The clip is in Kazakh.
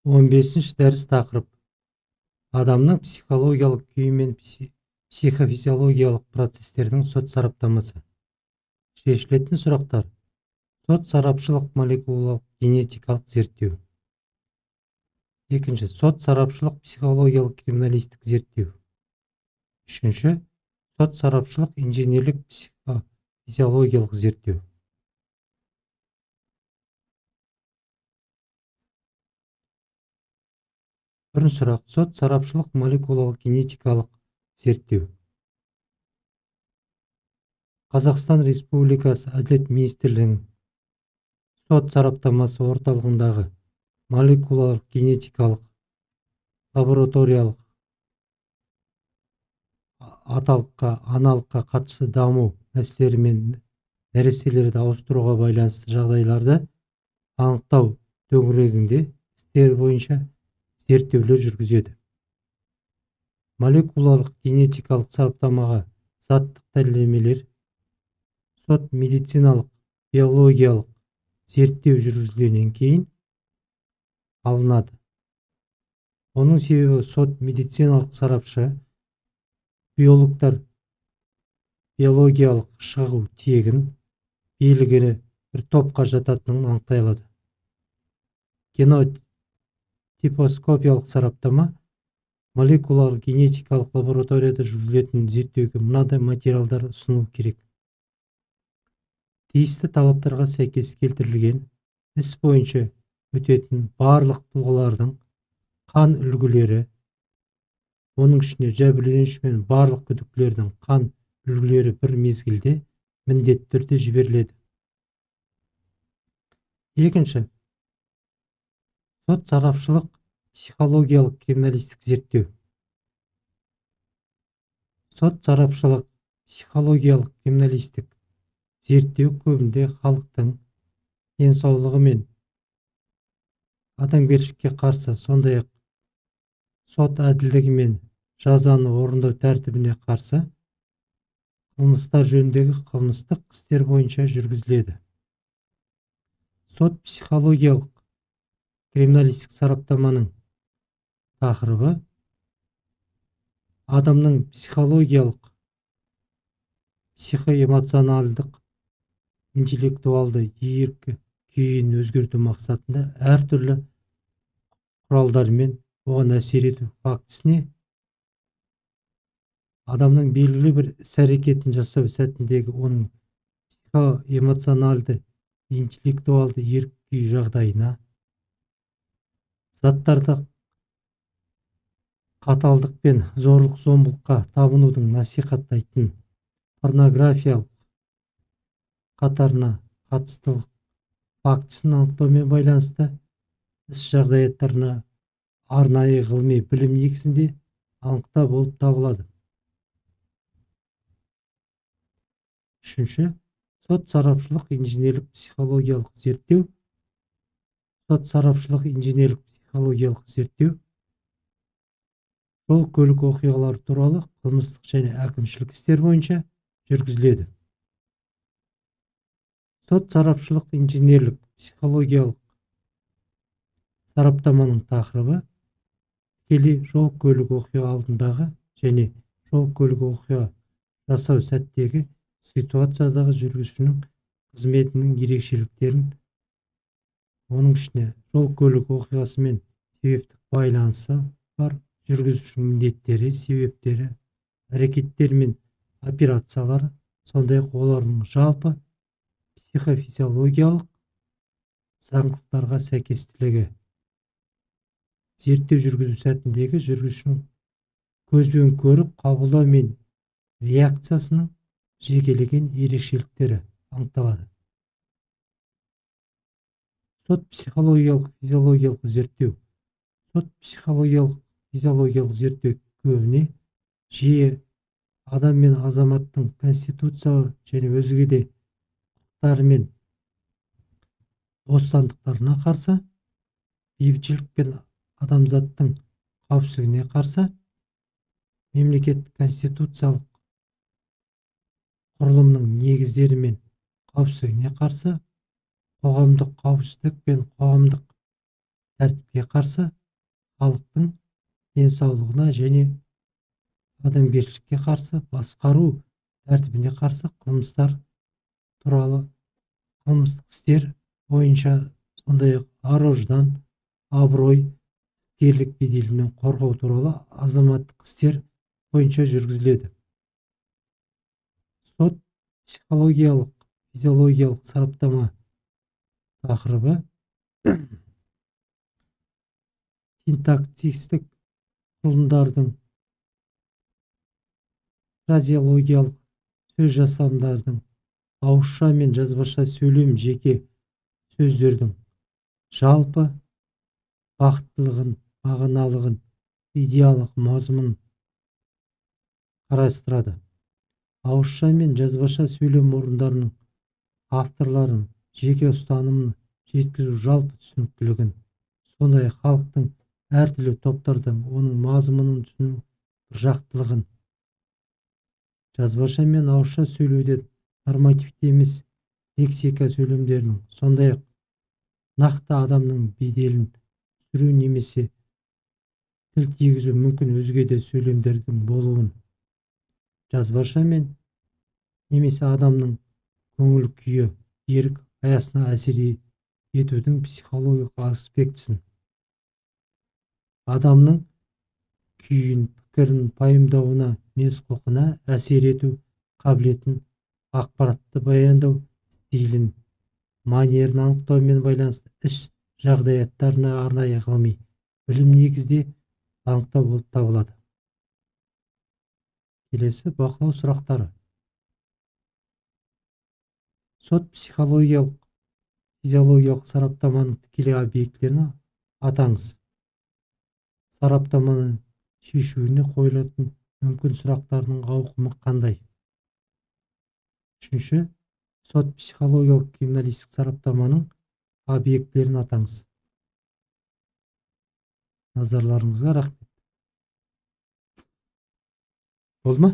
15-ші дәріс тақырып: адамның психологиялық күйі мен психофизиологиялық процестердің сот сараптамасы. Шешілетін сұрақтар: сот сарапшылық молекулалық генетикалық зерттеу. Екінші, сот сарапшылық психологиялық криминалистік зерттеу. Үшінші, сот сарапшылық инженерлік психофизиологиялық зерттеу. Бірінші сұрақ: сот сарапшылық молекулалық генетикалық зерттеу. Қазақстан Республикасы Әділет министрлігінің сот сараптамасы орталығындағы молекулалық генетикалық лабораториялық аналыққа қатысты даму мәселелері мен нәрестелерді ауыстыруға байланысты жағдайларды анықтау төңірегінде істер бойынша зерттеулер жүргізеді. Молекулалық генетикалық сараптамаға заттық дәлелдемелер сот медициналық биологиялық зерттеу жүргізілгеннен кейін алынады. Оның себебі сот медициналық сарапшы биологтар биологиялық шығу тегін белгілі бір топқа жататынын анықтай алады. Генотипоскопиялық сараптама молекулалық генетикалық лабораторияда жүргізілетін зерттеуге мынадай материалдар ұсыну керек: тиісті талаптарға сәйкес келтірілген іс бойынша өтетін барлық тұлғалардың қан үлгілері, оның ішінде жәбірленуші мен барлық күдіктілердің қан үлгілері бір мезгілде міндетті түрде жіберіледі. Екінші, сот сарапшылық психологиялық криминалистік зерттеу. Сот сарапшылық психологиялық криминалистік зерттеу көбінде халықтың денсаулығы мен адамгершілікке қарсы, сондай-ақ сот әділдігі мен жазаны орындау тәртібіне қарсы қылмыстар жөніндегі қылмыстық істер бойынша жүргізіледі. Сот психологиялық криминалистік сараптаманың тақырыбы: адамның психологиялық, психоэмоционалдық, интеллектуалды еркі күйін өзгерту мақсатында әртүрлі құралдармен оған әсер ету фактісіне адамның белгілі бір іс-әрекетін жасау сәтіндегі оның психоэмоционалды, интеллектуалды еркі күй жағдайына, заттарды қаталдық пен зорлық-зомбылыққа табынудың насихаттайтын порнографиялық қатарына қатыстылық фактісін анықтаумен байланысты іс жағдаяттарына арнайы ғылыми білім негізінде анықтау болып табылады. Үшінші, сот сарапшылық инженерлік психологиялық зерттеу. Сот сарапшылық инженерлік психологиялық зерттеу жол көлік оқиғалары туралы қылмыстық және әкімшілік істер бойынша жүргізіледі. Сот сарапшылық инженерлік психологиялық сараптаманың тақырыбы: тікелей жол көлік оқиға алдындағы және жол көлік оқиға жасау сәттегі ситуациядағы жүргізушінің қызметінің ерекшеліктерін, оның ішінде жол көлік оқиғасымен себептік байланысы бар жүргізушінің міндеттері, себептері, әрекеттері мен операциялары, сондай-ақ олардың жалпы психофизиологиялық заңдылықтарға сәйкестілігі, зерттеу жүргізу сәтіндегі жүргізушінің көзбен көріп қабылдау мен реакциясының жекелеген ерекшеліктері анықталады. Сот психологиялық физиологиялық зерттеу. Сот психологиялық физиологиялық зерттеу көбіне жиі адам мен азаматтың конституциялы және өзге де құқықтары мен бостандықтарына қарсы, бейбітшілік пен адамзаттың қауіпсіздігіне қарсы, мемлекет конституциялық құрылымның негіздері мен қауіпсіздігіне қарсы, қоғамдық қауіпсіздік пен қоғамдық тәртіпке қарсы, халықтың денсаулығына және адамгершілікке қарсы, басқару тәртібіне қарсы қылмыстар туралы, қылмыстық істер бойынша, сондай-ақ ар-ождан, абырой, іскерлік беделі мен қорғау туралы азаматтық істер бойынша жүргізіледі. Сот психологиялық, физиологиялық сараптама тақырыбы синтаксистік құрылымдардың, фразеологиялық сөз жасамдардың, ауызша мен жазбаша сөйлем жеке сөздердің жалпы бақыттылығын, мағыналығын, идеялық мазмұнын қарастырады. Ауызша мен жазбаша сөйлем орындарының авторларын жеке ұстанымын жеткізу жалпы түсініктілігін, сондай-ақ халықтың әртүрлі топтардың оның мазмұнын түсіну біржақтылығын, жазбаша мен ауызша сөйлеуде нормативті емес лексика сөйлемдерінің, сондай-ақ нақты адамның беделін түсіру немесе тіл тигізу мүмкін өзге де сөйлемдердің болуын, жазбаша мен немесе адамның көңіл күйі, ерік аясына әсер етудің психологиялық аспектісін, адамның күйін, пікірін пайымдауына, мінез-құлқына әсер ету қабілетін, ақпаратты баяндау стилін, манерін анықтаумен байланысты іс жағдаяттарына арнайы ғылыми білім негізде анықтау болып табылады. Келесі бақылау сұрақтары. Сот психологиялық, физиологиялық сараптаманың тікелей объектілерін атаңыз. Сараптаманы шешуіне қойылатын мүмкін сұрақтардың ауқымы қандай? Үшінші, сот психологиялық криминалистік сараптаманың объектілерін атаңыз. Назарларыңызға рахмет. Болды ма?